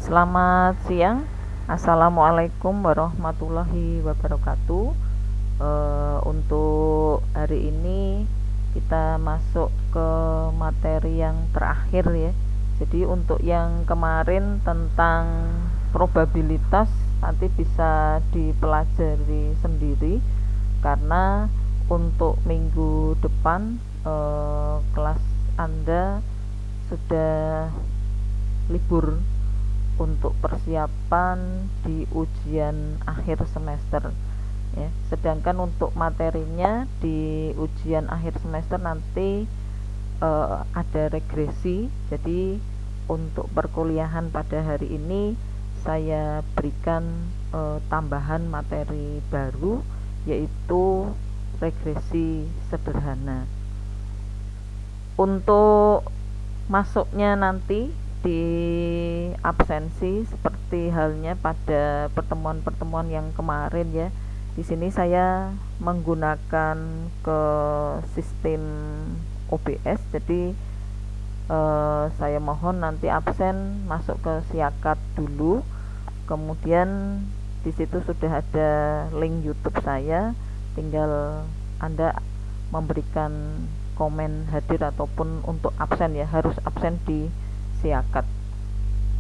Selamat siang, Assalamualaikum warahmatullahi wabarakatuh. Untuk hari ini kita masuk ke materi yang terakhir ya. Jadi untuk yang kemarin tentang probabilitas nanti bisa dipelajari sendiri, karena untuk minggu depan kelas Anda sudah libur untuk persiapan di ujian akhir semester ya. Sedangkan untuk materinya di ujian akhir semester nanti ada regresi. Jadi untuk perkuliahan pada hari ini saya berikan tambahan materi baru, yaitu regresi sederhana. Untuk masuknya nanti di absensi seperti halnya pada pertemuan-pertemuan yang kemarin ya. Di sini saya menggunakan ke sistem OBS, jadi saya mohon nanti absen masuk ke Siakat dulu. Kemudian di situ sudah ada link YouTube saya, tinggal Anda memberikan komen hadir ataupun untuk absen ya, harus absen di Siakat.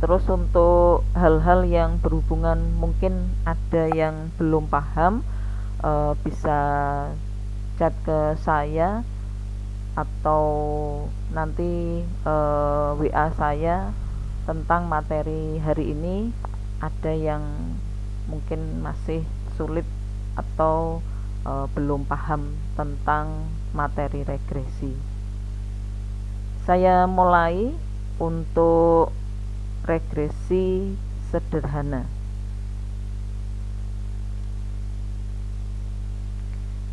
Terus untuk hal-hal yang berhubungan, mungkin ada yang belum paham, bisa chat ke saya atau nanti WA saya tentang materi hari ini. Ada yang mungkin masih sulit atau belum paham tentang materi regresi. Saya mulai untuk regresi sederhana.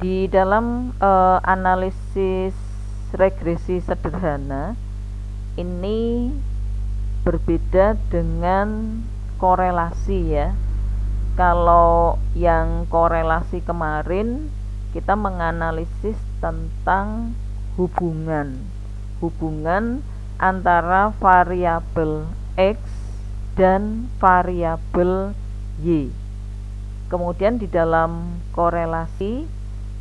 Di dalam analisis regresi sederhana ini berbeda dengan korelasi ya. Kalau yang korelasi kemarin kita menganalisis tentang hubungan antara variabel X dan variabel Y. Kemudian di dalam korelasi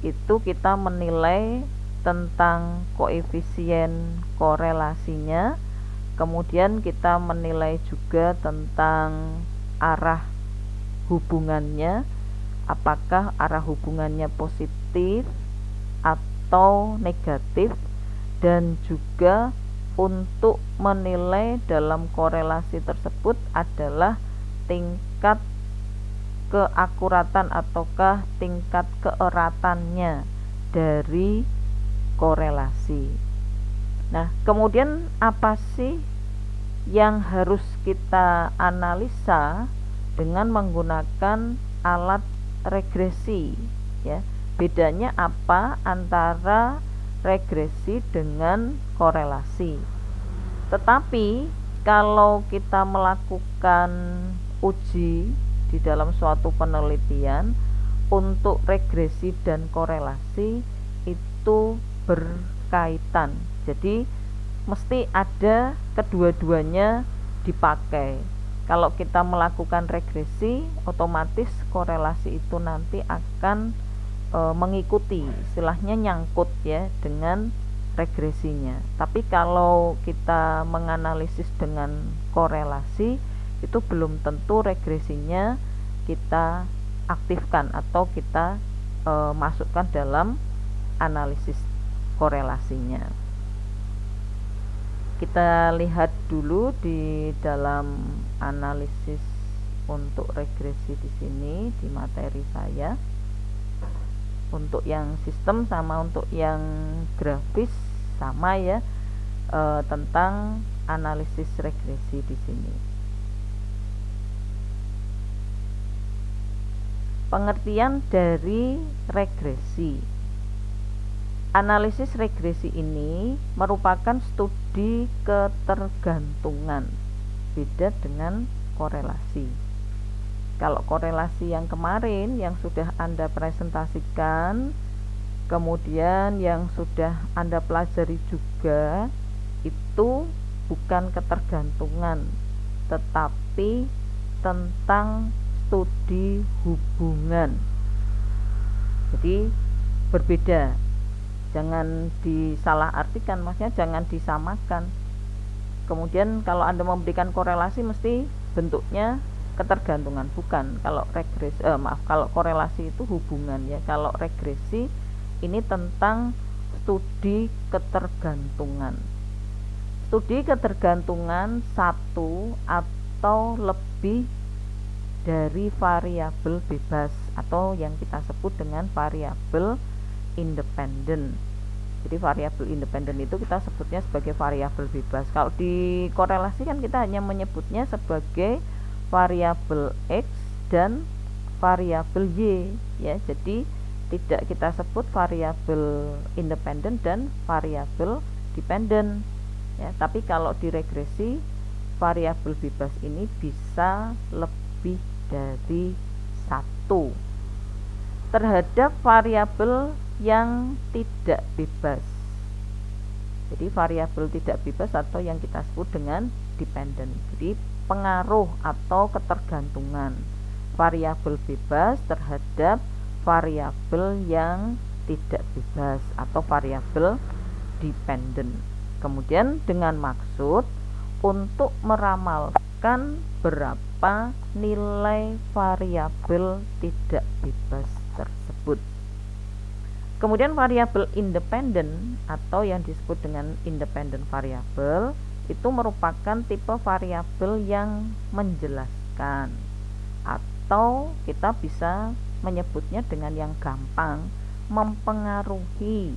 itu kita menilai tentang koefisien korelasinya, kemudian kita menilai juga tentang arah hubungannya, apakah arah hubungannya positif atau negatif, dan juga untuk menilai dalam korelasi tersebut adalah tingkat keakuratan ataukah tingkat keeratannya dari korelasi. Nah, kemudian apa sih yang harus kita analisa dengan menggunakan alat regresi ya? Bedanya apa antara regresi dengan korelasi? Tetapi kalau kita melakukan uji di dalam suatu penelitian untuk regresi dan korelasi itu berkaitan. Jadi mesti ada kedua-duanya dipakai. Kalau kita melakukan regresi, otomatis korelasi itu nanti akan mengikuti, istilahnya nyangkut ya dengan regresinya. Tapi kalau kita menganalisis dengan korelasi, itu belum tentu regresinya kita aktifkan atau kita masukkan dalam analisis korelasinya. Kita lihat dulu di dalam analisis untuk regresi di sini di materi saya. Untuk yang sistem sama untuk yang grafis sama ya, tentang analisis regresi di sini. Pengertian dari regresi. Analisis regresi ini merupakan studi ketergantungan, beda dengan korelasi. Kalau korelasi yang kemarin yang sudah Anda presentasikan, kemudian yang sudah Anda pelajari juga, itu bukan ketergantungan, tetapi tentang studi hubungan. Jadi berbeda, jangan disalahartikan, maksudnya jangan disamakan. Kemudian kalau Anda memberikan korelasi mesti bentuknya ketergantungan, bukan. Kalau kalau korelasi itu hubungan ya. Kalau regresi ini tentang studi ketergantungan. Studi ketergantungan satu atau lebih dari variabel bebas atau yang kita sebut dengan variabel independen. Jadi variabel independen itu kita sebutnya sebagai variabel bebas. Kalau di korelasi kan kita hanya menyebutnya sebagai variabel X dan variabel Y ya. Jadi tidak kita sebut variabel independen dan variabel dependen ya. Tapi kalau di regresi variabel bebas ini bisa lebih dari satu terhadap variabel yang tidak bebas. Jadi variabel tidak bebas atau yang kita sebut dengan dependen. Jadi pengaruh atau ketergantungan variabel bebas terhadap variabel yang tidak bebas atau variabel dependen. Kemudian dengan maksud untuk meramalkan berapa nilai variabel tidak bebas tersebut. Kemudian variabel independen atau yang disebut dengan independent variable itu merupakan tipe variabel yang menjelaskan, atau kita bisa menyebutnya dengan yang gampang, mempengaruhi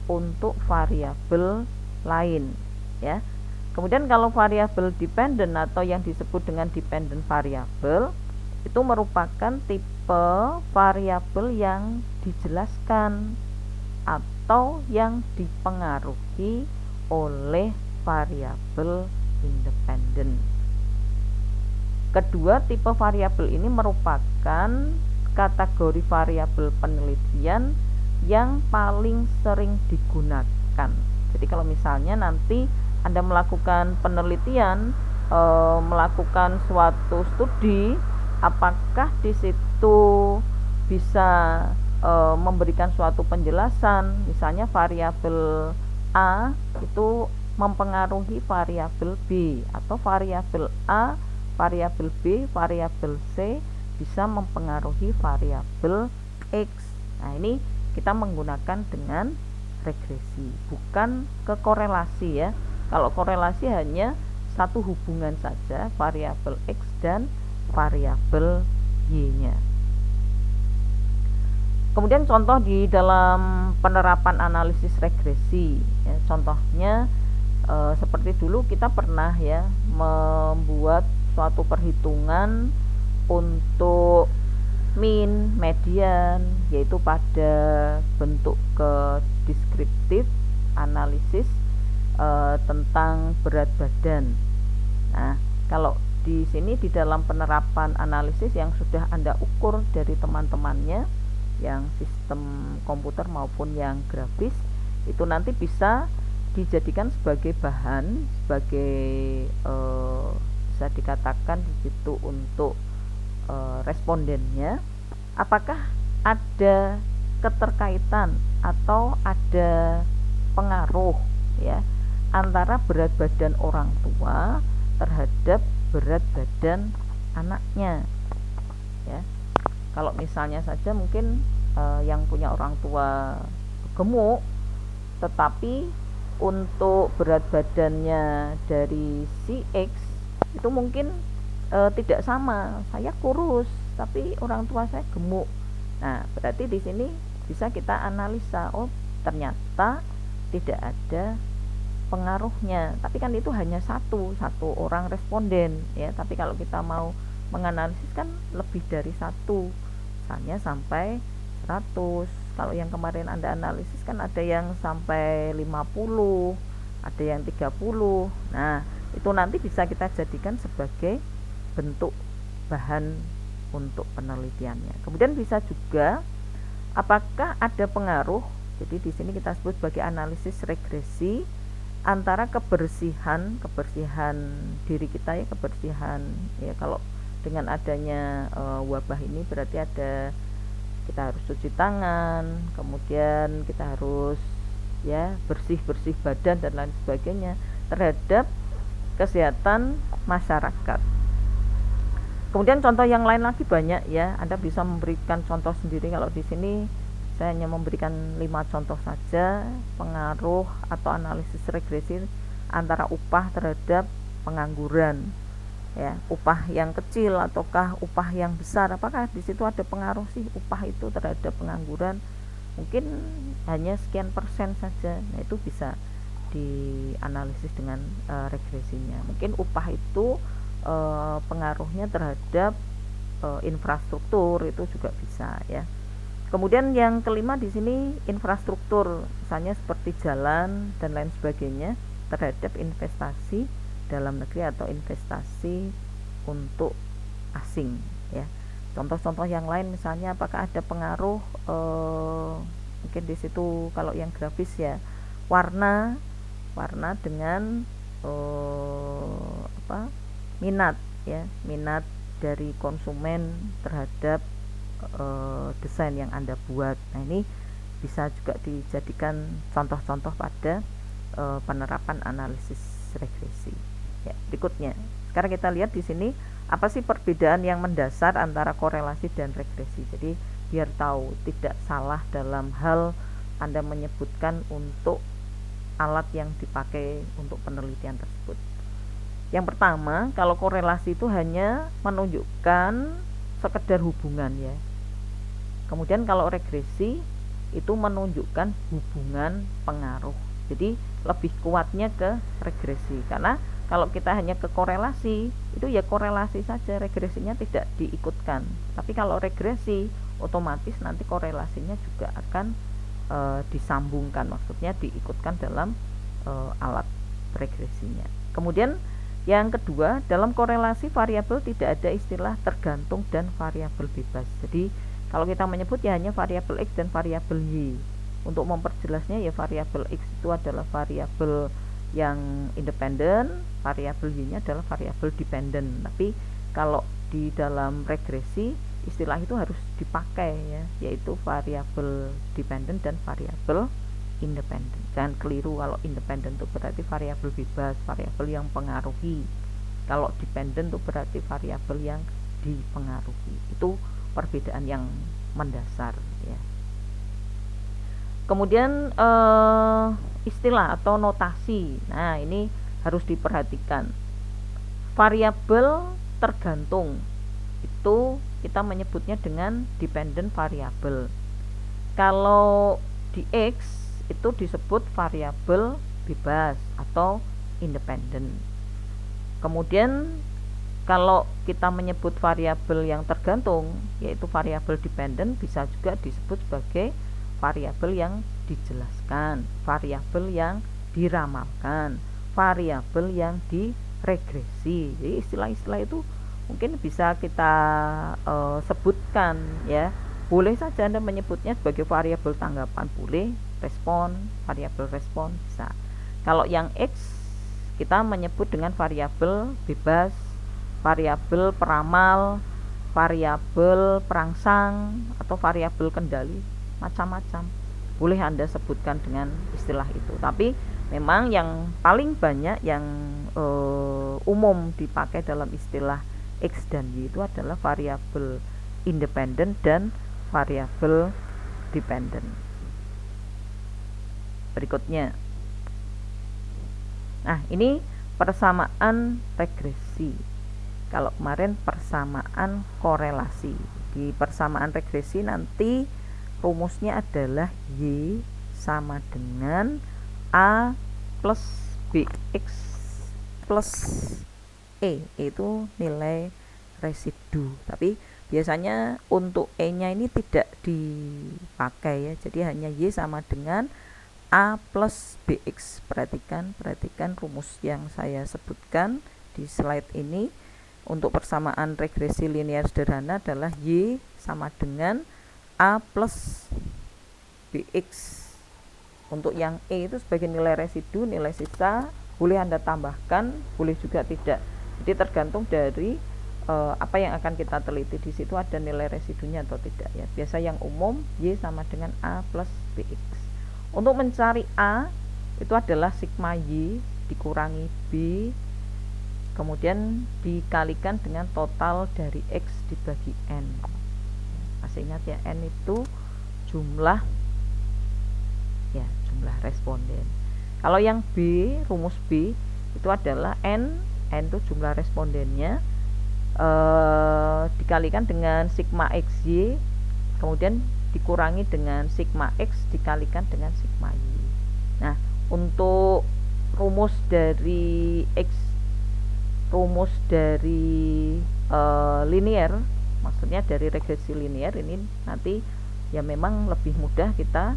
untuk variabel lain ya. Kemudian kalau variabel dependent atau yang disebut dengan dependent variable itu merupakan tipe variabel yang dijelaskan atau yang dipengaruhi oleh variabel independen. Kedua tipe variabel ini merupakan kategori variabel penelitian yang paling sering digunakan. Jadi kalau misalnya nanti Anda melakukan penelitian, melakukan suatu studi, apakah di situ bisa memberikan suatu penjelasan, misalnya variabel A itu mempengaruhi variabel B, atau variabel A, variabel B, variabel C bisa mempengaruhi variabel X. Nah, ini kita menggunakan dengan regresi, bukan ke korelasi ya. Kalau korelasi hanya satu hubungan saja, variabel X dan variabel Y-nya. Kemudian contoh di dalam penerapan analisis regresi ya, contohnya seperti dulu kita pernah ya membuat suatu perhitungan untuk mean, median, yaitu pada bentuk ke deskriptif analisis tentang berat badan. Nah, kalau di sini di dalam penerapan analisis yang sudah Anda ukur dari teman-temannya yang sistem komputer maupun yang grafis, itu nanti bisa dijadikan sebagai bahan, sebagai bisa dikatakan di situ untuk respondennya, apakah ada keterkaitan atau ada pengaruh ya antara berat badan orang tua terhadap berat badan anaknya ya. Kalau misalnya saja mungkin yang punya orang tua gemuk, tetapi untuk berat badannya dari si X itu mungkin tidak sama. Saya kurus tapi orang tua saya gemuk. Nah, berarti di sini bisa kita analisa, oh ternyata tidak ada pengaruhnya. Tapi kan itu hanya satu orang responden ya. Tapi kalau kita mau menganalisis kan lebih dari satu, misalnya sampai 100. Kalau yang kemarin Anda analisis kan ada yang sampai 50, ada yang 30. Nah, itu nanti bisa kita jadikan sebagai bentuk bahan untuk penelitiannya. Kemudian bisa juga apakah ada pengaruh. Jadi di sini kita sebut sebagai analisis regresi antara kebersihan diri kita ya, kebersihan ya, kalau dengan adanya wabah ini berarti kita harus cuci tangan, kemudian kita harus ya bersih badan dan lain sebagainya terhadap kesehatan masyarakat. Kemudian contoh yang lain lagi banyak ya, Anda bisa memberikan contoh sendiri. Kalau di sini saya hanya memberikan 5 contoh saja pengaruh atau analisis regresi antara upah terhadap pengangguran ya, upah yang kecil ataukah upah yang besar, apakah di situ ada pengaruh sih upah itu terhadap pengangguran? Mungkin hanya sekian persen saja. Nah, itu bisa dianalisis dengan regresinya. Mungkin upah itu pengaruhnya terhadap infrastruktur itu juga bisa ya. Kemudian yang kelima di sini infrastruktur, misalnya seperti jalan dan lain sebagainya terhadap investasi dalam negeri atau investasi untuk asing ya. Contoh-contoh yang lain misalnya apakah ada pengaruh mungkin di situ kalau yang grafis ya, warna dengan minat ya, minat dari konsumen terhadap desain yang Anda buat. Nah, ini bisa juga dijadikan contoh-contoh pada penerapan analisis regresi. Ya, berikutnya. Sekarang kita lihat di sini apa sih perbedaan yang mendasar antara korelasi dan regresi. Jadi biar tahu tidak salah dalam hal Anda menyebutkan untuk alat yang dipakai untuk penelitian tersebut. Yang pertama, kalau korelasi itu hanya menunjukkan sekedar hubungan ya. Kemudian kalau regresi itu menunjukkan hubungan pengaruh. Jadi lebih kuatnya ke regresi, karena kalau kita hanya ke korelasi itu ya korelasi saja, regresinya tidak diikutkan. Tapi kalau regresi otomatis nanti korelasinya juga akan disambungkan, maksudnya diikutkan dalam alat regresinya. Kemudian yang kedua, dalam korelasi variabel tidak ada istilah tergantung dan variabel bebas. Jadi kalau kita menyebut ya hanya variabel X dan variabel Y. Untuk memperjelasnya ya, variabel X itu adalah variabel yang independen, variabel Y-nya adalah variabel dependen. Tapi kalau di dalam regresi istilah itu harus dipakai ya, yaitu variabel dependen dan variabel independen. Jangan keliru, kalau independen itu berarti variabel bebas, variabel yang pengaruhi. Kalau dependen itu berarti variabel yang dipengaruhi. Itu perbedaan yang mendasar ya. Kemudian istilah atau notasi. Nah, ini harus diperhatikan. Variabel tergantung itu kita menyebutnya dengan dependent variable. Kalau di X itu disebut variabel bebas atau independen. Kemudian kalau kita menyebut variabel yang tergantung, yaitu variabel dependen, bisa juga disebut sebagai variabel yang dijelaskan, variabel yang diramalkan, variabel yang diregresi. Jadi istilah-istilah itu mungkin bisa kita sebutkan ya. Boleh saja Anda menyebutnya sebagai variabel tanggapan, boleh, respon, variabel respon bisa. Kalau yang X kita menyebut dengan variabel bebas, variabel peramal, variabel perangsang, atau variabel kendali, macam-macam. Boleh Anda sebutkan dengan istilah itu. Tapi memang yang paling banyak yang umum dipakai dalam istilah X dan Y itu adalah variabel independen dan variabel dependen. Berikutnya. Nah, ini persamaan regresi. Kalau kemarin persamaan korelasi. Di persamaan regresi nanti rumusnya adalah Y sama dengan A plus BX plus E, itu nilai residu. Tapi biasanya untuk E-nya ini tidak dipakai ya. Jadi hanya Y sama dengan A plus BX. Perhatikan rumus yang saya sebutkan di slide ini. Untuk persamaan regresi linear sederhana adalah Y sama dengan A plus BX Untuk yang E itu sebagai nilai residu, nilai sisa, boleh Anda tambahkan, boleh juga tidak. Jadi tergantung dari apa yang akan kita teliti. Di situ ada nilai residunya atau tidak ya. Biasa yang umum Y sama dengan A plus BX. Untuk mencari A itu adalah sigma Y dikurangi B kemudian dikalikan dengan total dari X dibagi N. Masih ingat ya, N itu jumlah responden. Kalau yang B, rumus B itu adalah N itu jumlah respondennya dikalikan dengan sigma XY kemudian dikurangi dengan sigma X dikalikan dengan sigma Y. Nah, untuk rumus dari linear, maksudnya dari regresi linear ini nanti ya memang lebih mudah kita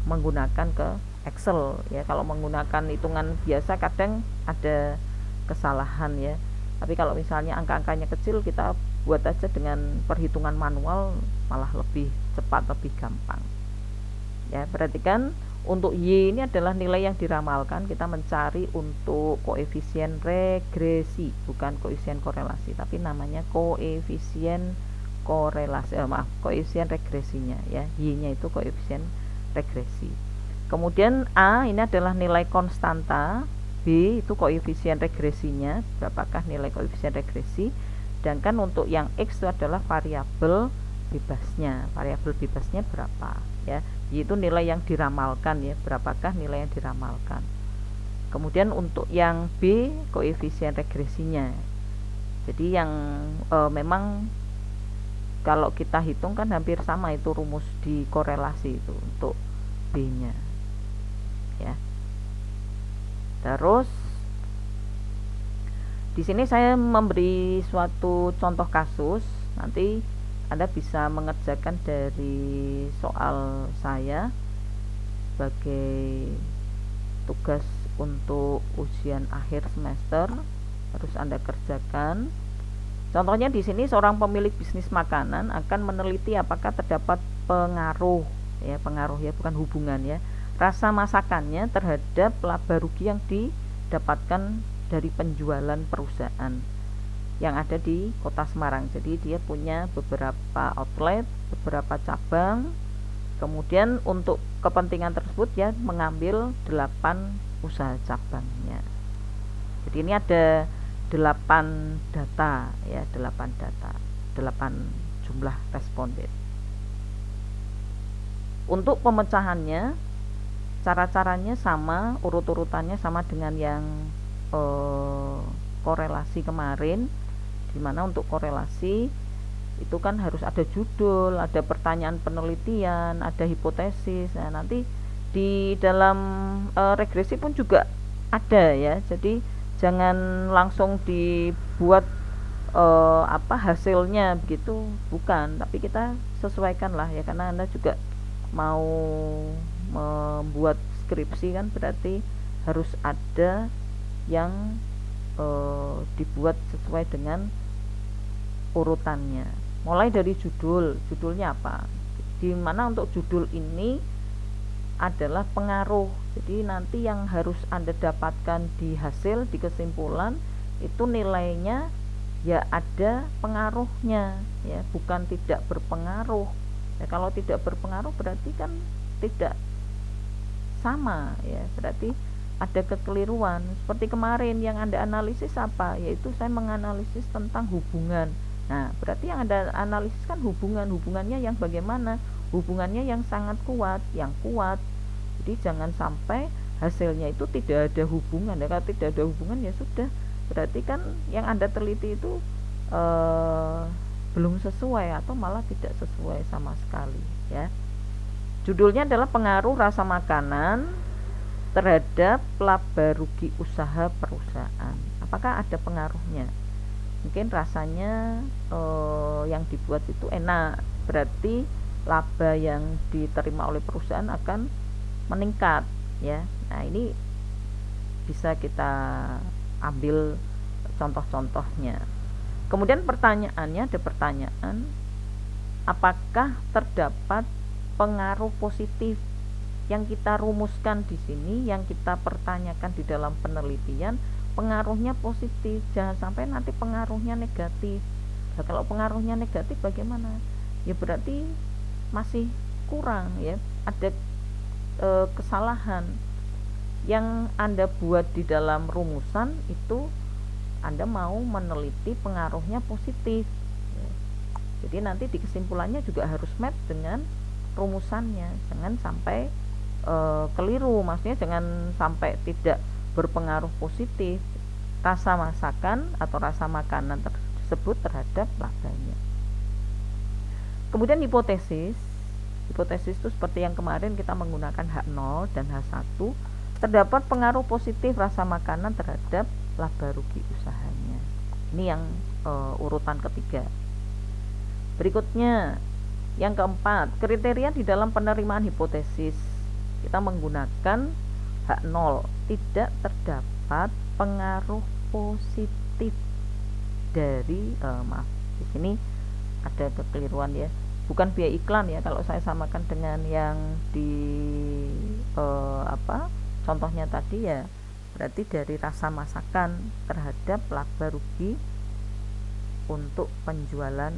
menggunakan ke Excel ya. Kalau menggunakan hitungan biasa kadang ada kesalahan ya. Tapi kalau misalnya angka-angkanya kecil, kita buat aja dengan perhitungan manual, malah lebih cepat, lebih gampang. Ya, perhatikan untuk Y ini adalah nilai yang diramalkan. Kita mencari untuk koefisien regresi, bukan koefisien korelasi, tapi namanya koefisien korelasi. Koefisien regresinya ya. Y-nya itu koefisien regresi. Kemudian A ini adalah nilai konstanta, B itu koefisien regresinya, berapakah nilai koefisien regresi. Sedangkan untuk yang X itu adalah variabel bebasnya. Variabel bebasnya berapa ya? Yaitu nilai yang diramalkan ya, berapakah nilai yang diramalkan. Kemudian untuk yang B koefisien regresinya. Jadi yang memang kalau kita hitung kan hampir sama itu rumus di korelasi itu untuk B-nya. Ya. Terus di sini saya memberi suatu contoh kasus, nanti Anda bisa mengerjakan dari soal saya sebagai tugas untuk ujian akhir semester, harus Anda kerjakan. Contohnya di sini seorang pemilik bisnis makanan akan meneliti apakah terdapat pengaruh ya bukan hubungan ya, rasa masakannya terhadap laba rugi yang didapatkan dari penjualan perusahaan yang ada di Kota Semarang. Jadi dia punya beberapa outlet, beberapa cabang. Kemudian untuk kepentingan tersebut ya mengambil 8 usaha cabangnya. Jadi ini ada 8 data ya, 8 jumlah responden. Untuk pemecahannya cara-caranya sama, urut-urutannya sama dengan yang korelasi kemarin, dimana untuk korelasi itu kan harus ada judul, ada pertanyaan penelitian, ada hipotesis. Nah, nanti di dalam regresi pun juga ada ya. Jadi jangan langsung dibuat hasilnya begitu, bukan, tapi kita sesuaikan lah ya, karena Anda juga mau membuat skripsi kan berarti harus ada yang dibuat sesuai dengan urutannya. Mulai dari judulnya apa, dimana untuk judul ini adalah pengaruh. Jadi nanti yang harus Anda dapatkan di hasil, di kesimpulan itu nilainya ya ada pengaruhnya ya, bukan tidak berpengaruh ya. Kalau tidak berpengaruh berarti kan tidak sama ya, berarti ada kekeliruan. Seperti kemarin yang Anda analisis apa, yaitu saya menganalisis tentang hubungan. Nah, berarti yang Anda analisis kan hubungannya yang bagaimana, hubungannya yang sangat kuat, yang kuat. Jadi jangan sampai hasilnya itu tidak ada hubungan. Ya, kalau tidak ada hubungan ya sudah, berarti kan yang Anda teliti itu belum sesuai atau malah tidak sesuai sama sekali ya. Judulnya adalah pengaruh rasa makanan terhadap laba rugi usaha perusahaan. Apakah ada pengaruhnya? Mungkin rasanya yang dibuat itu enak, berarti laba yang diterima oleh perusahaan akan meningkat ya. Nah, ini bisa kita ambil contoh-contohnya. Kemudian pertanyaannya, ada pertanyaan, apakah terdapat pengaruh positif yang kita rumuskan di sini, yang kita pertanyakan di dalam penelitian, pengaruhnya positif, jangan sampai nanti pengaruhnya negatif. Nah, kalau pengaruhnya negatif bagaimana? Ya berarti masih kurang ya, ada kesalahan yang Anda buat di dalam rumusan itu. Anda mau meneliti pengaruhnya positif ya. Jadi nanti di kesimpulannya juga harus match dengan rumusannya, jangan sampai keliru, maksudnya jangan sampai tidak berpengaruh positif rasa masakan atau rasa makanan tersebut terhadap labanya. Kemudian hipotesis itu seperti yang kemarin kita menggunakan H0 dan H1, terdapat pengaruh positif rasa makanan terhadap laba rugi usahanya. Ini yang urutan ketiga. Berikutnya yang keempat, kriteria di dalam penerimaan hipotesis. Kita menggunakan H0, tidak terdapat pengaruh positif dari di sini ada kekeliruan ya, bukan biaya iklan ya. Kalau saya samakan dengan yang di contohnya tadi ya, berarti dari rasa masakan terhadap laba rugi untuk penjualan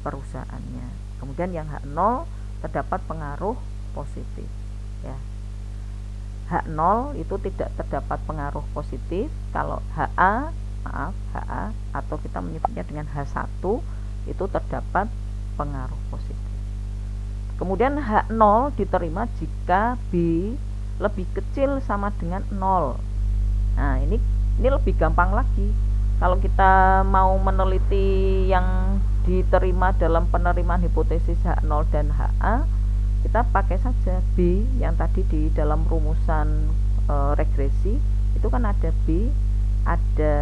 perusahaannya. Kemudian yang H0 terdapat pengaruh positif ya. H0 itu tidak terdapat pengaruh positif. Kalau HA atau kita menyebutnya dengan H1 itu terdapat pengaruh positif. Kemudian H0 diterima jika B lebih kecil sama dengan 0. Nah, ini lebih gampang lagi. Kalau kita mau meneliti yang diterima dalam penerimaan hipotesis H0 dan HA, kita pakai saja B yang tadi di dalam rumusan regresi itu kan ada B, ada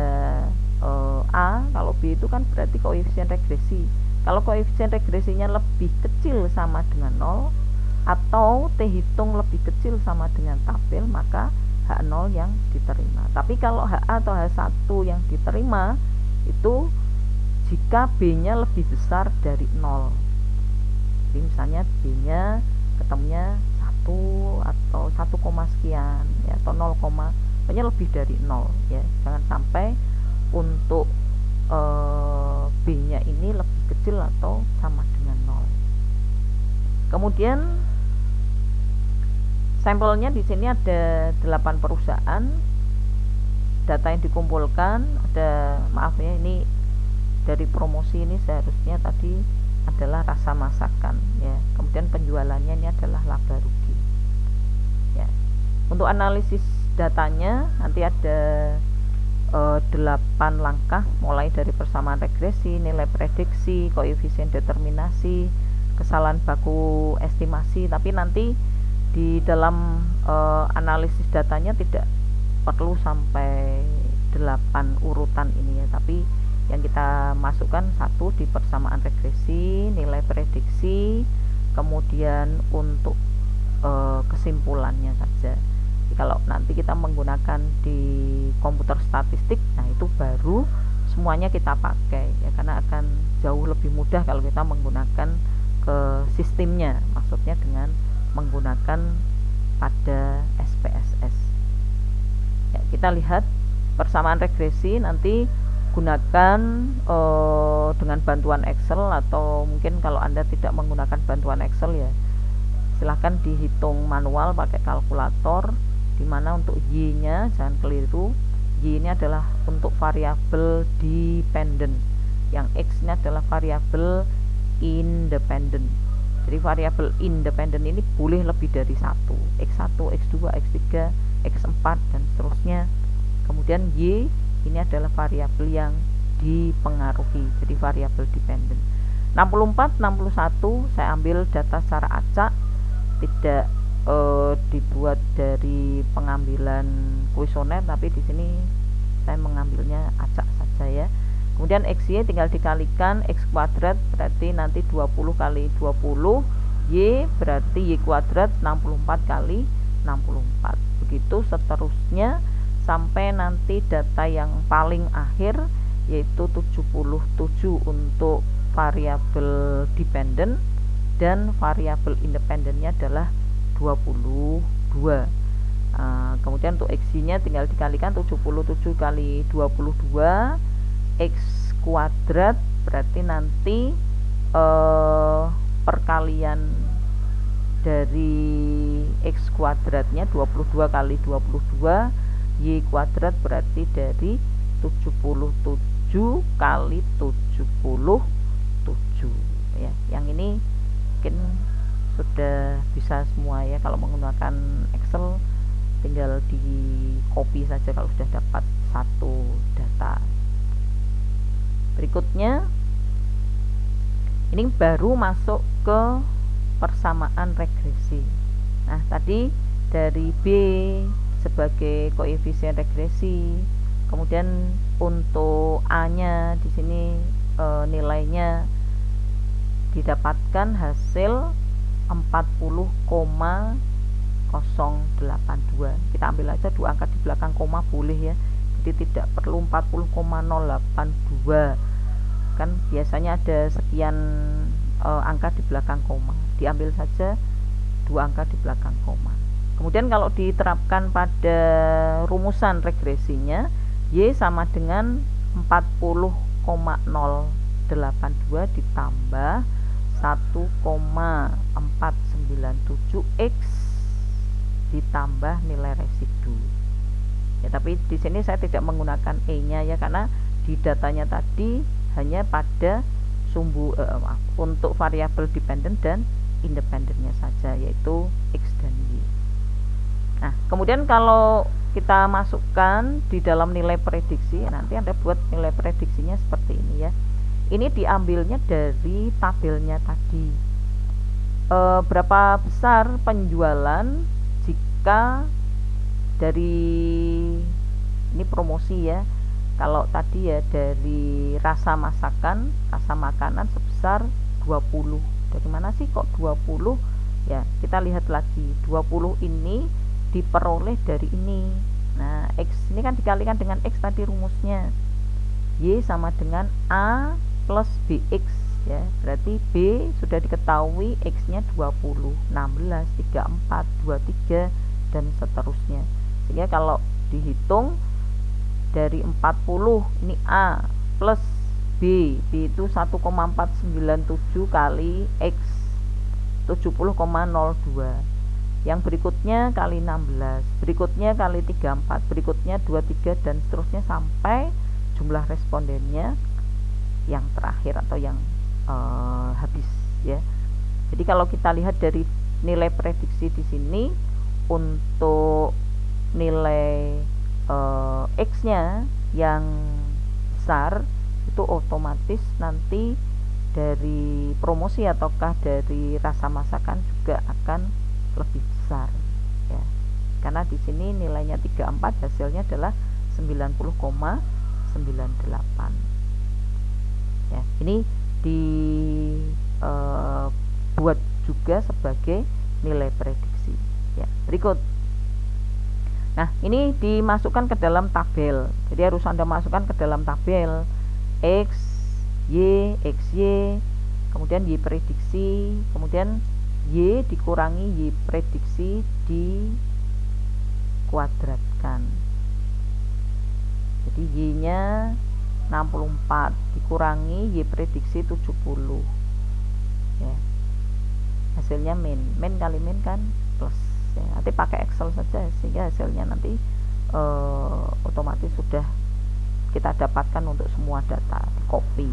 A. Kalau B itu kan berarti koefisien regresi. Kalau koefisien regresinya lebih kecil sama dengan 0 atau T hitung lebih kecil sama dengan tabel, maka H0 yang diterima. Tapi kalau HA atau H1 yang diterima itu jika B-nya lebih besar dari 0. Jadi misalnya B-nya ketemunya 1 atau 1, sekian ya, atau 0, pokoknya lebih dari 0 ya. Jangan sampai untuk B-nya ini lebih kecil atau sama dengan 0. Kemudian sampelnya di sini ada 8 perusahaan. Data yang dikumpulkan ada, maaf ya, ini dari promosi ini seharusnya tadi adalah rasa masakan ya. Kemudian penjualannya ini adalah laba rugi. Ya. Untuk analisis datanya nanti ada 8 langkah, mulai dari persamaan regresi, nilai prediksi, koefisien determinasi, kesalahan baku estimasi. Tapi nanti di dalam analisis datanya tidak perlu sampai 8 urutan ini ya, tapi yang kita masukkan 1 di persamaan regresi, nilai prediksi, kemudian untuk kesimpulannya saja. Jadi kalau nanti kita menggunakan di komputer statistik, nah itu baru semuanya kita pakai ya, karena akan jauh lebih mudah kalau kita menggunakan ke sistemnya, maksudnya dengan menggunakan pada SPSS ya. Kita lihat persamaan regresi nanti gunakan dengan bantuan Excel, atau mungkin kalau Anda tidak menggunakan bantuan Excel ya silahkan dihitung manual pakai kalkulator, dimana untuk Y-nya jangan keliru, Y ini adalah untuk variabel dependent, yang X ini adalah variabel independent. Jadi variabel independen ini boleh lebih dari 1, X1, X2, X3, X4 dan seterusnya. Kemudian Y ini adalah variabel yang dipengaruhi, jadi variabel dependent. 64, 61 saya ambil data secara acak, tidak dibuat dari pengambilan kuesioner, tapi di sini saya mengambilnya acak saja ya. Kemudian XY tinggal dikalikan X kuadrat, berarti nanti 20 kali 20, Y berarti Y kuadrat 64 kali 64. Begitu seterusnya sampai nanti data yang paling akhir yaitu 77 untuk variabel dependent, dan variabel independennya adalah 22. Kemudian untuk X-nya tinggal dikalikan 77 kali 22 X kuadrat, berarti nanti perkalian dari X kuadratnya 22 kali 22 Y kuadrat, berarti dari 77 kali 77 ya. Yang ini mungkin sudah bisa semua ya, kalau menggunakan Excel tinggal di copy saja kalau sudah dapat satu data. Berikutnya ini baru masuk ke persamaan regresi. Nah, tadi dari B sebagai koefisien regresi, kemudian untuk A-nya di sini nilainya didapatkan hasil 40,082. Kita ambil aja dua angka di belakang koma boleh ya, jadi tidak perlu 40,082, kan biasanya ada sekian angka di belakang koma, diambil saja dua angka di belakang koma. Kemudian kalau diterapkan pada rumusan regresinya, Y sama dengan 40,082 ditambah 1,497 X ditambah nilai residu. Ya, tapi di sini saya tidak menggunakan E-nya ya, karena di datanya tadi hanya pada untuk variabel dependent dan independennya saja, yaitu X dan Y. Nah, kemudian kalau kita masukkan di dalam nilai prediksi, nanti Anda buat nilai prediksinya seperti ini ya. Ini diambilnya dari tabelnya tadi. Berapa besar penjualan jika dari ini promosi ya. Kalau tadi ya dari rasa makanan sebesar 20. Dari mana sih kok 20? Ya, kita lihat lagi. 20 ini diperoleh dari ini. Nah, X ini kan dikalikan dengan X tadi rumusnya. Y sama dengan A plus BX ya. Berarti B sudah diketahui, X-nya 20, 16, 34, 23 dan seterusnya. Sehingga kalau dihitung dari 40 ini A plus B itu 1,497 kali X 70,02. Yang berikutnya kali 16, berikutnya kali 34, berikutnya 23 dan seterusnya sampai jumlah respondennya yang terakhir atau yang habis ya. Jadi kalau kita lihat dari nilai prediksi di sini, untuk nilai X-nya yang besar itu otomatis nanti dari promosi ataukah dari rasa masakan juga akan lebih besar ya. Karena di sini nilainya 34, hasilnya adalah 90,98. Ya, ini dibuat juga sebagai nilai prediksi ya. Berikut. Nah, ini dimasukkan ke dalam tabel. Jadi harus Anda masukkan ke dalam tabel X, Y, XY, kemudian Y prediksi, kemudian Y dikurangi Y prediksi dikuadratkan. Jadi Y-nya 64 dikurangi Y prediksi 70 ya. Hasilnya min kali min kan plus ya. Nanti pakai Excel saja sehingga hasilnya nanti otomatis sudah kita dapatkan untuk semua data, di copy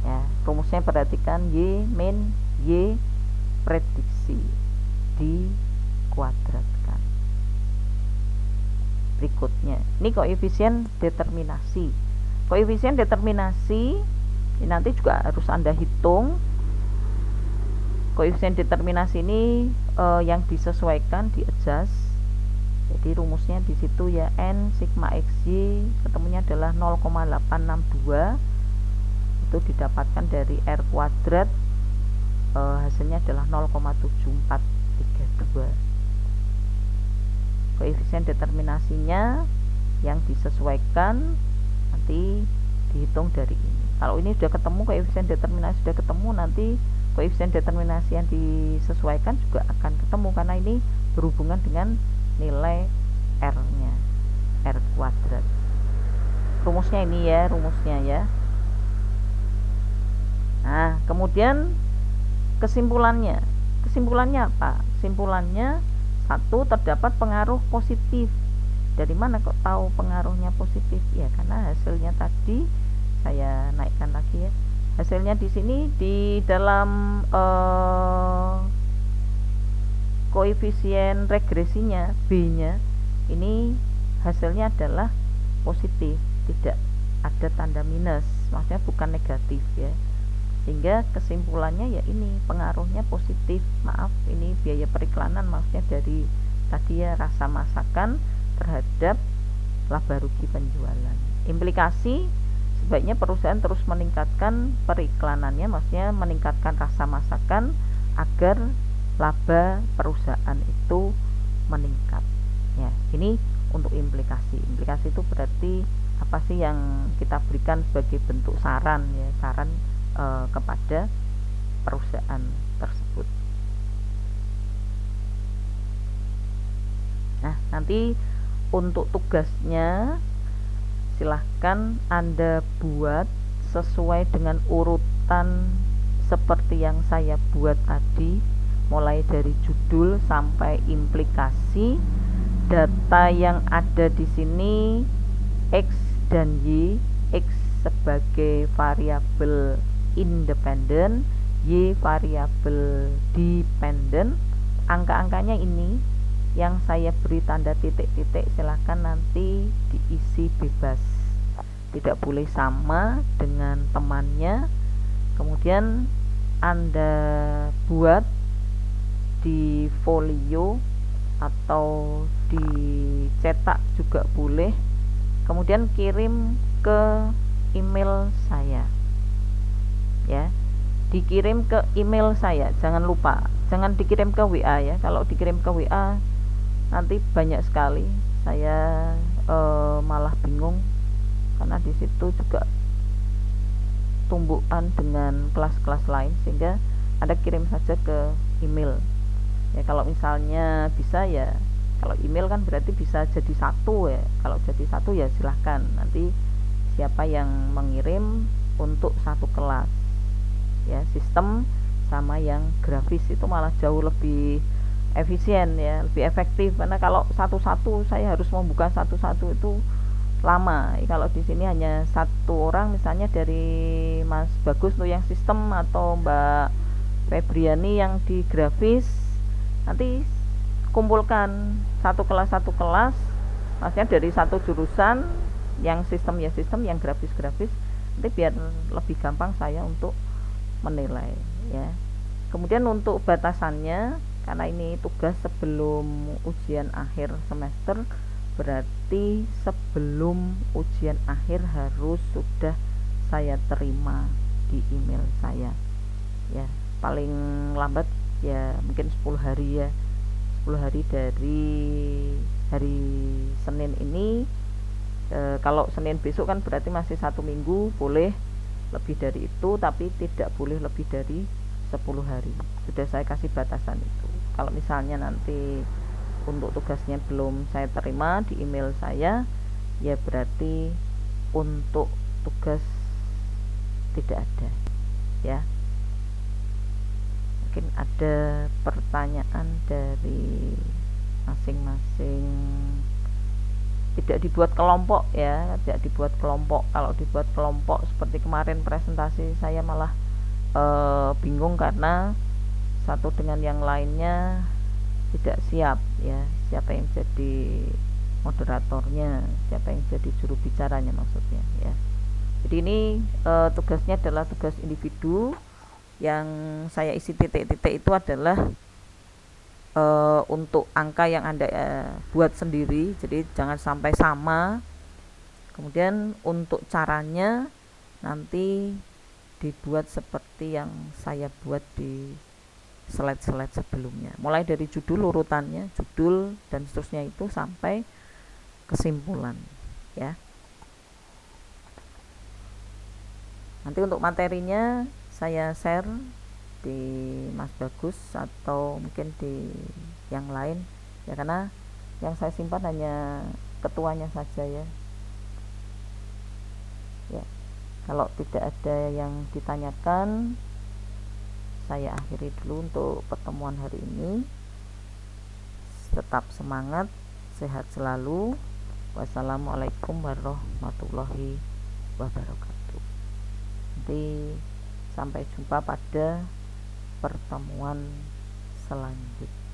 ya. Rumusnya perhatikan, Y min Y prediksi dikuadratkan. Berikutnya ini koefisien determinasi. Koefisien determinasi ini nanti juga harus Anda hitung. Koefisien determinasi ini yang disesuaikan, di adjust. Jadi rumusnya di situ ya, N sigma XY ketemunya adalah 0,862. Itu didapatkan dari R kuadrat, hasilnya adalah 0,7432. Koefisien determinasinya yang disesuaikan nanti dihitung dari ini. Kalau ini sudah ketemu, koefisien determinasi sudah ketemu, nanti koefisien determinasi yang disesuaikan juga akan ketemu, karena ini berhubungan dengan nilai R-nya, R kuadrat. Rumusnya ini ya, rumusnya ya. Nah, kemudian kesimpulannya apa? Kesimpulannya, satu, terdapat pengaruh positif. Dari mana kok tahu pengaruhnya positif? Ya karena hasilnya tadi saya naikkan lagi ya. Hasilnya di sini di dalam koefisien regresinya B-nya ini hasilnya adalah positif, tidak ada tanda minus, maksudnya bukan negatif ya. Sehingga kesimpulannya ya ini pengaruhnya positif. Maaf, ini biaya periklanan maksudnya dari tadi ya, rasa masakan terhadap laba rugi penjualan. Implikasi, sebaiknya perusahaan terus meningkatkan periklanannya, maksudnya meningkatkan rasa masakan agar laba perusahaan itu meningkat. Ya, ini untuk implikasi. Implikasi itu berarti apa sih yang kita berikan sebagai bentuk saran ya, saran kepada perusahaan tersebut. Nah, nanti untuk tugasnya silahkan Anda buat sesuai dengan urutan seperti yang saya buat tadi, mulai dari judul sampai implikasi. Data yang ada di sini X dan Y, X sebagai variabel independen, Y variabel dependen. Angka-angkanya ini yang saya beri tanda titik-titik, silahkan nanti diisi bebas, tidak boleh sama dengan temannya. Kemudian Anda buat di folio atau dicetak juga boleh, kemudian kirim ke email saya ya, dikirim ke email saya, jangan lupa, jangan dikirim ke WA ya. Kalau dikirim ke WA nanti banyak sekali, saya malah bingung karena di situ juga tumbukan dengan kelas-kelas lain, sehingga Anda kirim saja ke email ya. Kalau misalnya bisa ya, kalau email kan berarti bisa jadi satu ya, kalau jadi satu ya silahkan nanti siapa yang mengirim untuk satu kelas ya. Sistem sama yang grafis itu malah jauh lebih efisien ya, lebih efektif, karena kalau satu-satu saya harus membuka satu-satu itu lama. Kalau di sini hanya satu orang, misalnya dari Mas Bagus tuh yang sistem atau Mbak Febriani yang di grafis, nanti kumpulkan satu kelas, maksudnya dari satu jurusan, yang sistem ya sistem, yang grafis, nanti biar lebih gampang saya untuk menilai ya. Kemudian untuk batasannya, karena ini tugas sebelum ujian akhir semester, berarti sebelum ujian akhir harus sudah saya terima di email saya ya, paling lambat ya mungkin 10 hari ya, 10 hari dari hari Senin ini. Kalau Senin besok kan berarti masih 1 minggu, boleh lebih dari itu, tapi tidak boleh lebih dari 10 hari. Sudah saya kasih batasan itu. Kalau misalnya nanti untuk tugasnya belum saya terima di email saya, ya berarti untuk tugas tidak ada ya. Mungkin ada pertanyaan dari masing-masing. Tidak dibuat kelompok ya, tidak dibuat kelompok. Kalau dibuat kelompok seperti kemarin presentasi, saya malah bingung karena satu dengan yang lainnya tidak siap ya, siapa yang jadi moderatornya, siapa yang jadi juru bicaranya maksudnya ya. Jadi ini tugasnya adalah tugas individu. Yang saya isi titik-titik itu adalah untuk angka yang Anda buat sendiri, jadi jangan sampai sama. Kemudian untuk caranya nanti dibuat seperti yang saya buat di slide-slide sebelumnya, mulai dari judul, urutannya judul dan seterusnya itu sampai kesimpulan ya. Nanti untuk materinya saya share di Mas Bagus atau mungkin di yang lain ya, karena yang saya simpan hanya ketuanya saja ya. Kalau tidak ada yang ditanyakan, saya akhiri dulu untuk pertemuan hari ini. Tetap semangat, sehat selalu. Wassalamualaikum warahmatullahi wabarakatuh. Nanti sampai jumpa pada pertemuan selanjutnya.